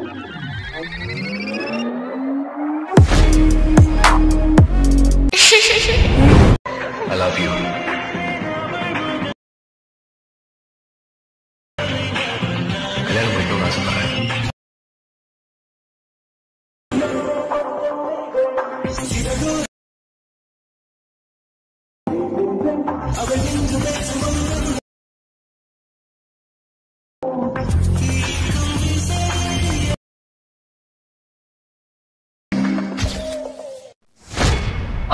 I love you. கல்யாணம் பண்ணிக்கணும்னு ஆசைப்படுறேன்.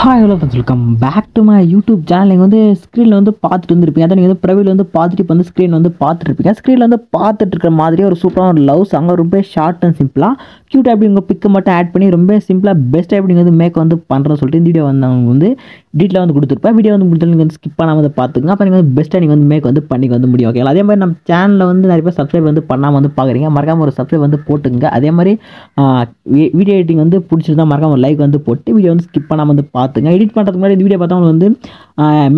Hi hello friends, welcome back to my YouTube channel. நீங்கள் வந்து ஸ்க்ரீனில் வந்து பார்த்துட்டு வந்துருப்பீங்க. அதான் நீங்கள் வந்து ப்ரைவேட் வந்து பார்த்துட்டு இப்போ வந்து ஸ்க்ரீன் வந்து பார்த்துருப்பீங்க. ஸ்க்ரீனில் வந்து பார்த்துட்டு இருக்கிற மாதிரி ஒரு சூப்பரான ஒரு லவ் சாங், ரொம்ப ஷார்ட் அண்ட் சிம்பிளாக க்யூட்டாக எப்படி உங்கள் பிக்கை மட்டும் ஆட் பண்ணி ரொம்ப சிம்பிளாக பெஸ்ட்டாக எப்படி நீங்கள் வந்து மேக் வந்து பண்ணுறேன்னு சொல்லிட்டு இந்த வீடியோ வந்து அவங்க வந்து டீட்டெயிலாக வந்து கொடுத்துருப்பேன். வீடியோ வந்து முடிச்சாலும் நீங்கள் வந்து ஸ்கிப் பண்ணாமல் வந்து பார்த்துங்க. அப்போ நீங்கள் வந்து பெஸ்ட்டாக நீங்கள் வந்து மேக் வந்து பண்ணிக்க வந்து முடியும். ஓகே, அதே மாதிரி நம்ம சேனலில் வந்து நிறைய பேர் சப்ஸ்கிரைப் வந்து பண்ணாமல் வந்து பார்க்குறீங்க. மறக்காமல் ஒரு சப்ஸ்கிரைப் வந்து போட்டுங்க. அதே மாதிரி வீடியோ எடிட்டிங் வந்து பிடிச்சிருந்தா மறக்காமல் ஒரு லைக் வந்து போட்டு வீடியோ வந்து ஸ்கிப் பண்ணாமல் வந்து பார்த்துங்க. எடிட் பண்ணுறதுக்கு முன்னாடி இந்த வீடியோ பார்த்தவங்க வந்து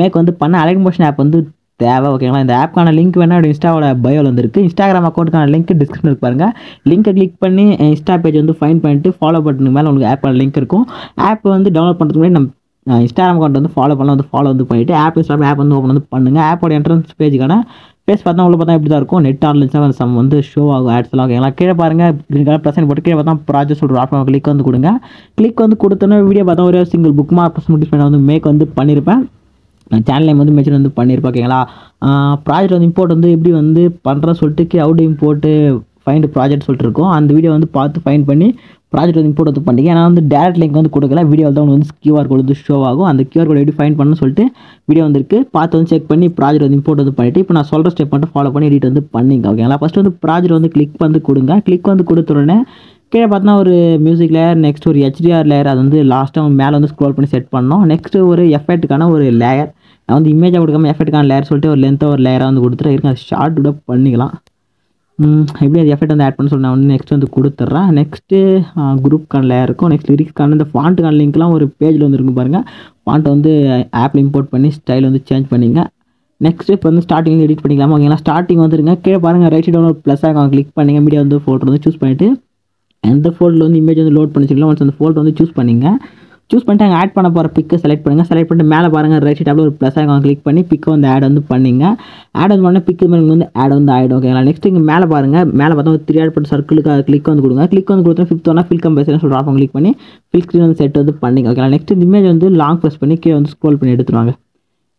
மேக் வந்து பண்ண அலைட் மோஷன் ஆப் வந்து தேவை. ஓகேங்களா, இந்த ஆப்க்கான லிங்க் வேணால் இன்ஸ்டாவோட பயோவில் வந்துருக்கு. இன்ஸ்டாகிராம் அக்கௌண்ட்டுக்கான லிங்க் டிஸ்கிரிப்ஷனில் இருக்கு பாருங்கள். லிங்கை கிளிக் பண்ணி இன்ஸ்டா பேஜ் வந்து ஃபைன் பண்ணிட்டு ஃபாலோ பட்டனுக்கு மேலே உங்களுக்கு ஆப்பான லிங்க் இருக்கும். ஆப் வந்து டவுன்லோட் பண்ணுறதுக்கு முன்னாடி நம்ம இன்ஸ்டாகிராம் அக்கௌண்ட் வந்து ஃபாலோ பண்ணலாம். வந்து ஃபாலோ வந்து பண்ணிவிட்டு ஆப் இன்ஸ்டால் ஆப் வந்து ஓப்பன் வந்து பண்ணுங்கள். ஆப்போட என்ட்ரன்ஸ் பேஜுக்கான பேஸ் பார்த்தா உள்ள பார்த்தா இப்படி தான் இருக்கும். நெட் ஆன்லைன் சம் வந்து ஷோ ஆகும் ஆட்ஸ் எல்லாம். ஓகேங்களா, கீழே பாருங்கள் க்ரீன் கலர் ப்ளஸ் போட்டு கீழே பார்த்தா ப்ராஜெக்ட் சொல்கிற ஆப்ஷன் கிளிக் வந்து கொடுங்க. கிளிக் வந்து கொடுத்தோன்னா வீடியோ பார்த்தா ஒரே சிங்கிள் புக் மார்க் முடிச்சு வந்து மேக் வந்து பண்ணியிருப்பேன். நான் சேனல் நேம் வந்து மென்ஷன் வந்து பண்ணியிருப்பேன். ஓகேங்களா, ப்ராஜெக்ட் வந்து இம்போர்ட் வந்து எப்படி வந்து பண்ணுறேன்னு சொல்லிட்டு அவுட் இம்போர்ட்டு ஃபைண்ட் ப்ராஜெக்ட் சொல்லிட்டு இருக்கோம். அந்த வீடியோ வந்து பார்த்து ஃபைன் பண்ணி ப்ராஜெக்ட் வந்து இம்போர்ட் வந்து பண்ணிங்க. ஏன்னா வந்து டேரக்ட் லிங்க் வந்து கொடுக்கல, வீடியோ தான் வந்து கியூஆர் கோட் வந்து ஷோ ஆகும். அந்த கியூஆர் கோட் எப்படி ஃபைன் பண்ணணும்னு சொல்லிட்டு வீடியோ வந்துருக்கு. பார்த்து வந்து செக் பண்ணி ப்ராஜெக்ட் வந்து இம்போர்ட் வந்து பண்ணிவிட்டு இப்போ நான் சொல்கிற ஸ்டெப் மட்டும் ஃபாலோ பண்ணி எடிட் வந்து பண்ணிங்க. ஓகேங்களா, ஃபஸ்ட்டு வந்து ப்ராஜெக்ட் வந்து கிளிக் வந்து கொடுங்க. கிளிக் வந்து கொடுத்த உடனே கீழே பார்த்தா ஒரு மியூசிக் லேயர், நெக்ஸ்ட் ஒரு ஹெச்டிஆர் லேயர், அது வந்து லாஸ்ட்டாக மேலே வந்து ஸ்க்ரோல் பண்ணி செட் பண்ணோம். நெக்ஸ்ட்டு ஒரு எஃபெக்ட்டுக்கான ஒரு லேயர், நான் வந்து இமேஜாக கொடுக்காம எஃபெக்ட்டுக்கான லேயர் சொல்லிட்டு ஒரு லென்த்தாக ஒரு லேயராக வந்து கொடுத்துட்டு இருக்கு. அது ஷார்ட் கூட பண்ணிக்கலாம். எப்படி அது எஃபெக்ட் வந்து ஆட் பண்ண சொல்லி நான் வந்து நெக்ஸ்ட் வந்து கொடுத்துட்றேன். நெக்ஸ்ட்டு குரூப்க்கான லேயர் இருக்கும். நெக்ஸ்ட் லிரிக்ஸ்க்கான இந்த ஃபாண்ட்டுக்கான லிங்க்லாம் ஒரு பேஜில் வந்து இருக்கும் பாருங்கள். ஃபாண்ட்டை வந்து ஆப்பில் இம்போர்ட் பண்ணி ஸ்டைல் வந்து சேஞ்ச் பண்ணிங்க. நெக்ஸ்ட்டு இப்போ வந்து ஸ்டார்டிங் எடிட் பண்ணிக்கலாமா? ஓகேங்களா, ஸ்டார்டிங் வந்துருங்க. கீழே பாருங்கள் ரைட் சைடு ஒரு ப்ளஸ் ஆகும், கிளிக் பண்ணிங்க. மீடியா வந்து ஃபோல்டர் வந்து சூஸ் பண்ணிவிட்டு எந்த ஃபோல்டரில் வந்து இமேஜ் வந்து லோட் பண்ணிச்சிக்கலாம் ஒன்ஸ் அந்த ஃபோல்டர் வந்து சூஸ் பண்ணிங்க. சூஸ் பண்ணிட்டு அங்கே ஆட் பண்ண போகிற பிக்கை செலக்ட் பண்ணுங்கள். செலக்ட் பண்ணிட்டு மேலே பாருங்கள் ரைட் சைடில் ஒரு ப்ளஸ் ஆகும், கிளிக் பண்ணி பிக்கை வந்து ஆட் வந்து பண்ணிங்க. ஆட் வந்து பண்ணால் பிக்கு மாதிரி வந்து ஆட் வந்து ஆகிடும். ஓகேங்களா, நெக்ஸ்ட் இங்கே மேலே பாருங்கள், மேலே பார்த்தா ஒரு 3 ஆட் பண்ணி சர்க்கிளுக்கு கிளிக் வந்து கொடுங்க. கிளிக் வந்து கொடுத்தா 5th ஒன்றா ஃபில் கம்பேசன் சொல்கிற ஆப்ஷன் கிளிக் பண்ணி ஃபில் ஸ்க்ரீன் வந்து செட் வந்து பண்ணிங்க. ஓகேங்களா, நெக்ஸ்ட் இந்த இமேஜ் வந்து லாங் ப்ரெஸ் பண்ணி கீழே வந்து ஸ்க்ரோல் பண்ணி எடுத்துருவாங்க.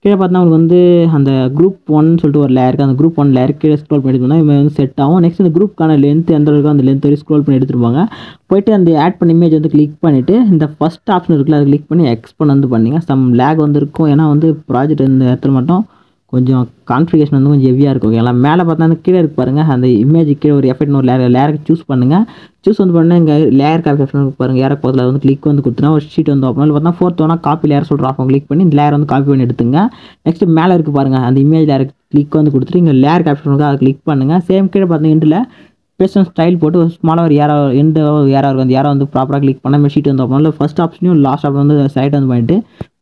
கீழே பார்த்தா உங்களுக்கு வந்து அந்த குரூப் 1 சொல்லிட்டு ஒரு லேயருக்கு, அந்த குரூப் 1 லேயர் கீழே ஸ்க்ரோல் பண்ணி எடுத்தோம்னா இவங்க வந்து செட் ஆகும். நெக்ஸ்ட் இந்த குரூப்புக்கான லென்த் எந்த இருக்கோ அந்த லென்த் வரைக்கும் ஸ்க்ரோல் பண்ணி எடுத்துருப்பாங்க. போய்ட்டு அந்த ஆட் பண்ண இமேஜ் வந்து கிளிக் பண்ணிவிட்டு இந்த ஃபஸ்ட் ஆப்ஷன் இருக்குல்ல, அதை கிளிக் பண்ணி எக்ஸ்பெண்ட் வந்து பண்ணிங்க. சம் லேக் வந்து இருக்கும், ஏன்னா வந்து ப்ராஜெக்ட் இந்த இடத்துல மட்டும் கொஞ்சம் கான்ஃபிகரேஷன் வந்து கொஞ்சம் ஹெவியாக இருக்கும். ஓகேங்களா, மேலே பார்த்தா அந்த கீழே இருக்கு பாருங்கள், அந்த இமேஜ் கீழே ஒரு எஃபெக்ட் ஒரு லேயருக்கு சூஸ் பண்ணுங்கள். சூஸ் வந்து பண்ணால் இங்கே லேயர் கால்குலேஷன் பாருங்கள், ஏற போதில் வந்து கிளிக் வந்து கொடுத்தனா ஒரு ஷீட் வந்து ஓப்பன் பார்த்தா 4th ஒன்றா காப்பி லேயர் சொல்கிற ஆப்ஷன் கிளிக் பண்ணி இந்த லேயர் வந்து காப்பி பண்ணி எடுத்துங்க. நெக்ஸ்ட் மேலே இருக்குது பாருங்கள், அந்த இமேஜ் லேயர் கிளிக் வந்து கொடுத்துட்டு இங்கே லேயர் கால்குலேஷனுக்கு அதை கிளிக் பண்ணுங்கள். சேம் கீழே பார்த்தீங்க எண்டில் பேஸ்ட் ஸ்டைல் போட்டு ஒரு ஸ்மாலாக ஒரு ஏரோ எண்டு ஏரோ இருக்கும். அந்த ஏரோ வந்து ப்ராப்பராக கிளிக் பண்ணால் ஷீட் வந்து ஓப்பன் ஃபஸ்ட் ஆப்ஷனையும் லாஸ்ட் ஆப்ஷன் வந்து சைட் வந்து பண்ணிட்டு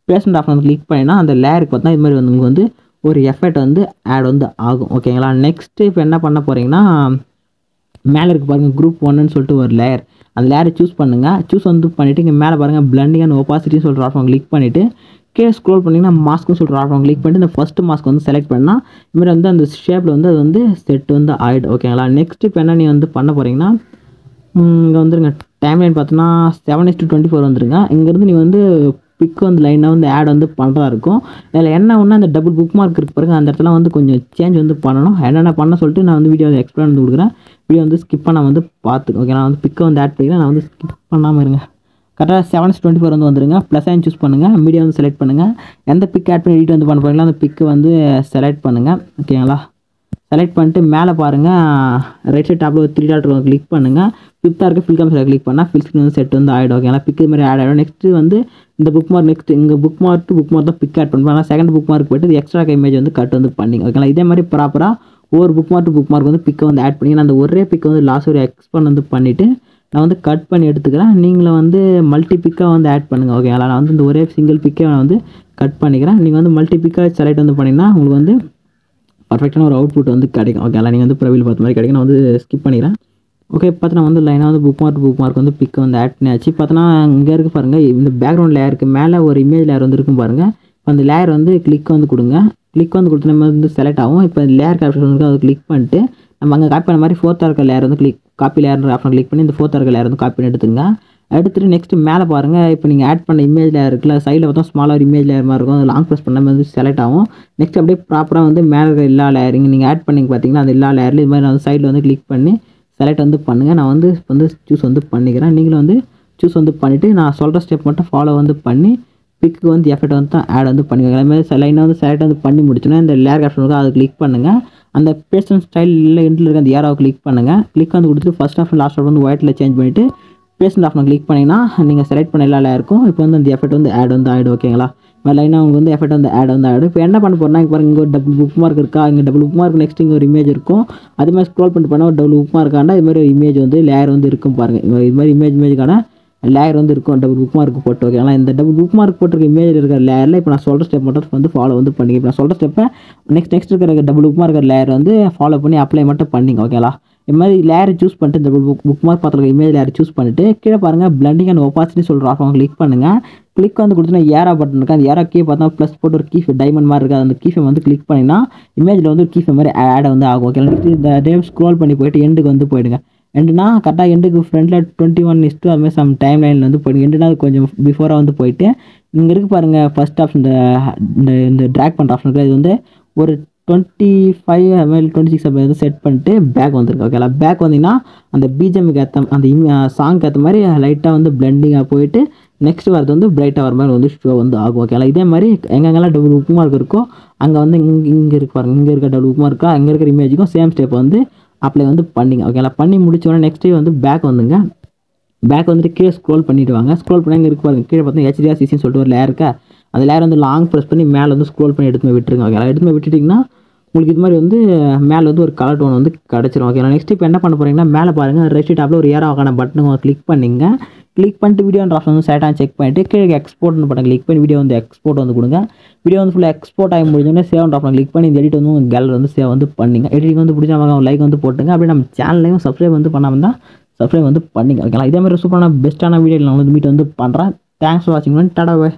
பேஸ்ட் ஆப்ஷன் வந்து கிளிக் பண்ணினா அந்த லேயருக்கு பார்த்தா இது மாதிரி வந்து உங்களுக்கு வந்து ஒரு எஃபெக்ட் வந்து ஆட் வந்து ஆகும். ஓகேங்களா, நெக்ஸ்ட்டு இப்போ என்ன பண்ண போகிறீங்கன்னா மேலே இருக்குது பாருங்கள் குரூப் 1ன்னு சொல்லிட்டு ஒரு லேயர், அந்த லேயரை சூஸ் பண்ணுங்கள். சூஸ் வந்து பண்ணிவிட்டு இங்கே மேலே பாருங்கள் பிளண்டிங் அண்ட் ஒபாசிட்டின்னு சொல்கிற ஆப்ஷன் கிளிக் பண்ணிவிட்டு கீழே ஸ்க்ரோல் பண்ணிங்கன்னா மாஸ்க்னு சொல்கிற ஆப்ஷன் கிளிக் பண்ணிட்டு இந்த ஃபஸ்ட்டு மாஸ்க் வந்து செலக்ட் பண்ணால் இதுமாதிரி வந்து அந்த ஷேப்பில் வந்து அது வந்து செட் வந்து ஆகிடும். ஓகேங்களா, நெக்ஸ்ட் இப்போ என்ன நீ வந்து பண்ண போகிறீங்கன்னா இங்கே வந்துருங்க டைம்லைன் பார்த்தோன்னா 7:24 வந்துருங்க. இங்கேருந்து நீ வந்து பிக் வந்து லைனாக வந்து ஆட் வந்து பண்ணுறதா இருக்கும். அதில் என்ன ஒன்று அந்த டபுள் புக் மார்க் இருக்கு பாருங்க, அந்த இடத்துல வந்து கொஞ்சம் சேஞ்ச் வந்து பண்ணணும். என்னென்ன பண்ண சொல்லிட்டு நான் வந்து வீடியோ எக்ஸ்பிளைன் வந்து கொடுக்குறேன். வீடியோ வந்து ஸ்கிப் பண்ண வந்து பார்த்துக்கோ. ஓகே, நான் வந்து பிக்கை வந்து ஆட் பண்ணிக்கிறேன். நான் வந்து ஸ்கிப் பண்ணாமல் இருங்க. கரெக்டாக 7:24 வந்து வந்துருங்க. ப்ளஸ் ஆயின் சூஸ் பண்ணுங்கள், மீடியா வந்து செலக்ட் பண்ணுங்கள். எந்த பிக் ஆட் பண்ணி எடிட் வந்து பண்ண போகிறீங்களோ அந்த பிக்கு வந்து செலக்ட் பண்ணுங்கள். ஓகேங்களா, செலக்ட் பண்ணிட்டு மேலே பாருங்கள் ரைட் சைட் டாப்பில் ஒரு 3 டாட் கிளிக் பண்ணுங்கள். 5th இருக்க ஃபில் கம்பேசன் கிளிக் பண்ணால் ஃபில் ஸ்க்ரீன் வந்து செட் வந்து ஆகிடும். ஓகேங்களா, பிக்கு இது மாதிரி ஆட் ஆகிடும். நெக்ஸ்ட்டு வந்து இந்த புக் மார்க் நெக்ஸ்ட் இங்கே புக் மார்க் தான் பிக் ஆட் பண்ணுவாங்க. செகண்ட் புக் மார்க் போய்ட்டு இது எக்ஸ்ட்ரா இமேஜ் வந்து கட் வந்து பண்ணிங்க. ஓகேங்களா, இதே மாதிரி ப்ராப்பராக ஒவ்வொரு புக் மார்க் வந்து பிக்கை வந்து ஆட் பண்ணி நான் அந்த ஒரே பிக்கை வந்து லாஸ்ட் ஒரு எக்ஸ்பெண்ட் வந்து பண்ணிவிட்டு நான் வந்து கட் பண்ணி எடுத்துக்கிறேன். நீங்களும் வந்து மல்டி பிக்காக வந்து ஆட் பண்ணுங்கள். ஓகேங்களா, நான் வந்து இந்த ஒரே சிங்கிள் பிக்கை நான் வந்து கட் பண்ணிக்கிறேன். நீங்கள் வந்து மல்டி பிக்காக செலக்ட் வந்து பண்ணிங்கன்னா உங்களுக்கு வந்து பர்ஃபெக்டான ஒரு அவுட்புட் வந்து கிடைக்கும். ஓகேங்களா, நீங்கள் வந்து ப்ரொஃபைல் பார்த்த மாதிரி கிடைக்கும். நான் வந்து ஸ்கிப் பண்ணிக்கிறேன். ஓகே பார்த்தோன்னா வந்து லைனாக வந்து புக் மார்க் வந்து பிக் வந்து ஆட் பண்ணியாச்சு. பார்த்தோன்னா இங்கே இருக்குது பாருங்கள், இந்த பேக்ரவுண்ட் லேயருக்கு மேலே ஒரு இமேஜ் லேயர் வந்து இருக்கும் பாருங்கள். அந்த லேயர் வந்து கிளிக் வந்து கொடுங்க. கிளிக் வந்து கொடுத்து நம்ம வந்து செலக்ட் ஆகும். இப்போ லேயர் ஆப்ஷன் வந்து அதை கிளிக் பண்ணிட்டு நம்ம அங்கே காப்பி பண்ண மாதிரி 4th இருக்க லேயர் வந்து காப்பி லேயர் ஆப்ஷன் கிளிக் பண்ணி இந்த 4th இருக்க லேயர் வந்து காப்பி பண்ணி எடுத்துங்க. எடுத்துகிட்டு நெக்ஸ்ட்டு மேலே பாருங்கள், இப்போ நீங்கள் ஆட் பண்ண இமேஜ் லேயர் இருக்குல்ல, சைடில் பார்த்தா ஸ்மாலர் இமேஜ் லேயர் மாதிரி இருக்கும். அது லாங் ப்ரெஸ் பண்ணாமல் வந்து செலக்ட் ஆகும். நெக்ஸ்ட் அப்படியே ப்ராப்பராக வந்து மேலே இருக்கிற எல்லா லேயரிங் நீங்கள் ஆட் பண்ணி பார்த்தீங்கன்னா அந்த எல்லா லேயர்லையும் இது மாதிரி நான் சைடில் வந்து கிளிக் பண்ணி செலக்ட் வந்து பண்ணுங்கள். நான் வந்து சூஸ் வந்து பண்ணிக்கிறேன். நீங்களும் வந்து சூஸ் வந்து பண்ணிவிட்டு நான் சொல்கிற ஸ்டெப் மட்டும் ஃபாலோ வந்து பண்ணி பிக்கு வந்து எஃபெக்ட் வந்து தான் ஆட் வந்து பண்ணிக்கோங்க. அதுமாதிரி லைனாக வந்து செலக்ட் வந்து பண்ணி முடிச்சுன்னா இந்த லேயர் ஆப்ஷன் இருக்கும், அதை கிளிக் பண்ணுங்கள். அந்த பேஸ்ட் ஸ்டைல் இல்லை எண்டில் இருக்க அந்த ஏராவை கிளிக் பண்ணுங்கள். கிளிக் வந்து கொடுத்துட்டு ஃபஸ்ட் ஆஃப் லாஸ்ட் ஆஃப் வந்து ஒயிட்டில் சேஞ்ச் பண்ணிவிட்டு பேஸ்ட் ஆப்ஷன் கிளிக் பண்ணிங்கன்னா நீங்கள் செலக்ட் பண்ண எல்லா லேயருக்கும் இப்போ வந்து அந்த எஃபெக்ட் வந்து ஆட் வந்து ஆகிடும். ஓகேங்களா, லைனாக உங்களுக்கு வந்து எஃபெக்ட் வந்து ஆட் வந்து ஆகிடும். இப்போ என்ன பண்ண போகிறேன்னா இங்கே பாருங்க, இங்கே ஒரு டபுள் புக் மார்க் இருக்கா, இங்கே டபுள் புக் மார்க் நெக்ஸ்ட் இங்கே ஒரு இமேஜ் இருக்கும். அது மாதிரி ஸ்க்ரோல் பண்ணிட்டு போனால் ஒரு டபுள் புக் மார்க்காண்டா இது மாதிரி ஒரு இமேஜ் வந்து லேயர் வந்து இருக்கும் பாருங்கள். இது மாதிரி இமேஜுக்கான லேயர் வந்து இருக்கும் டபுள் புக் மார்க் போட்டு. ஓகேங்களா, இந்த டபுள் புக் மார்க் போட்டிருக்க இமேஜில் இருக்கிற லேயரில் இப்போ நான் சொல்கிற ஸ்டெப் மட்டும் வந்து ஃபாலோ வந்து பண்ணிங்க. இப்போ நான் சொல்கிற ஸ்டெப்பை நெக்ஸ்ட் இருக்கிற டபுள் புக் மார்க் லேயர் வந்து ஃபாலோ பண்ணி அப்ளை மட்டும் பண்ணிங்க. ஓகேங்களா, இது மாதிரி லேயர் சூஸ் பண்ணிட்டு இந்த புக் மார்க் பார்த்துருக்க இமேஜ் லேயர் சூஸ் பண்ணிட்டு கீழே பாருங்கள் பிளண்டிங் அண்ட் ஒப்பாசிட்டி சொல்கிற ஆப்ஷன் கிளிக் பண்ணுங்கள். கிளிக் வந்து கொடுத்தீங்கன்னா ஏரா பட்டன் இருக்குது. அந்த ஏரா கீ பார்த்தா ப்ளஸ் போட்டு ஒரு கீஃபே டைமண்ட் மாதிரி இருக்குது. அந்த கீஃபே வந்து கிளிக் பண்ணிங்கன்னா இமேஜில் வந்து கீஃபே மாதிரி ஆட் வந்து ஆகும். ஓகே, இந்த டேம் ஸ்க்ரோல் பண்ணி போயிட்டு எண்டுக்கு வந்து போயிடுங்க. எண்டுனா கரெக்டாக எண்டுக்கு ஃப்ரண்ட்டில் 21:2 அதுமாதிரி சம் டைம் லைனில் வந்து போயிடுங்க. எண்டுனா அது கொஞ்சம் பிஃபோராக வந்து போயிட்டு இங்கே இருக்குது பாருங்கள் ஃபஸ்ட் ஆப்ஷன் இந்த ட்ராக் பண்ணுற ஆப்ஷன் இருக்குது. இது வந்து ஒரு 25 அதுமாதிரி 26 அப்படி வந்து செட் பண்ணிட்டு பேக் வந்துருக்கு. ஓகேங்களா, பேக் வந்தீங்கன்னா அந்த பிஜிஎம்க்கு ஏற்ற அந்த சாங்க்கு ஏற்ற மாதிரி லைட்டாக வந்து பிளெண்டிங்காக போயிட்டு நெக்ஸ்ட் வரது வந்து பிரைட்டாக வர மாதிரி வந்து ஷோ வந்து ஆகும். ஓகேங்களா, இதே மாதிரி எங்கெங்கெல்லாம் டபுள் புக் மார்க் இருக்கோ அங்கே வந்து இங்கே இருக்கு பாருங்கள், இங்கே இருக்க டபுள் புக் மார்க்கா அங்கே இருக்கிற இமேஜுக்கும் சேம் ஸ்டெப் வந்து அப்ளை வந்து பண்ணிங்க. ஓகேங்களா, பண்ணி முடிச்சோடனே நெக்ஸ்ட் வந்து பேக் வந்துங்க. பேக் வந்துட்டு கீழே ஸ்க்ரோல் பண்ணிவிட்டு வாங்க. ஸ்க்ரோல் பண்ணி இங்கே இருக்கு பாருங்க, கீழே பார்த்தீங்கன்னா HDRCCன்னு சொல்லிட்டு ஒரு லேயர் இருக்கா, அந்த லேயர் வந்து லாங் ப்ரெஸ் பண்ணி மேலே வந்து ஸ்க்ரோல் பண்ணி எடுத்து விட்டுருங்க. ஓகேங்களா, எடுத்து விட்டுட்டிங்கன்னா உங்களுக்கு இது மாதிரி வந்து மேலே வந்து ஒரு கலர் டோன் வந்து கிடச்சிரும். ஓகேங்களா, நெக்ஸ்ட் இப்போ என்ன பண்ண போகிறீங்கன்னா மேலே பாருங்கள் ரைட் டாப்பில் ஒரு ஏராவான பட்டனை கிளிக் பண்ணிங்க. கிளிக் பண்ணிட்டு வீடியோ ஆப்ஷன் வந்து செட்டாக செக் பண்ணிவிட்டு கீழே எக்ஸ்போர்ட்னு பட்டன் கிளிக் பண்ணி வீடியோ வந்து எக்ஸ்போர்ட் வந்து கொடுங்க. வீடியோ வந்து ஃபுல்லாக எக்ஸ்போர்ட் ஆகி முடிஞ்சோடனே சேவ் ஆப்ஷன் கிளிக் பண்ணி இந்த எடிட் வந்து உங்கள் கேலரி வந்து சேவ் வந்து பண்ணிங்க. எடிட்டிங் வந்து பிடிச்சா லைக் வந்து போட்டுங்க. அப்படியே நம்ம சேனலையும் சப்ஸ்கிரைப் வந்து பண்ணாமல் தான் சப்ஸ்கிரைப் வந்து பண்ணிங்க. ஓகேங்களா, இதே மாதிரி சூப்பரான பெஸ்ட்டான வீடியோ நான் வந்து மீட் வந்து பண்ணுறேன். தேங்க்ஸ் ஃபார் வாட்சிங். டாடா பாய்.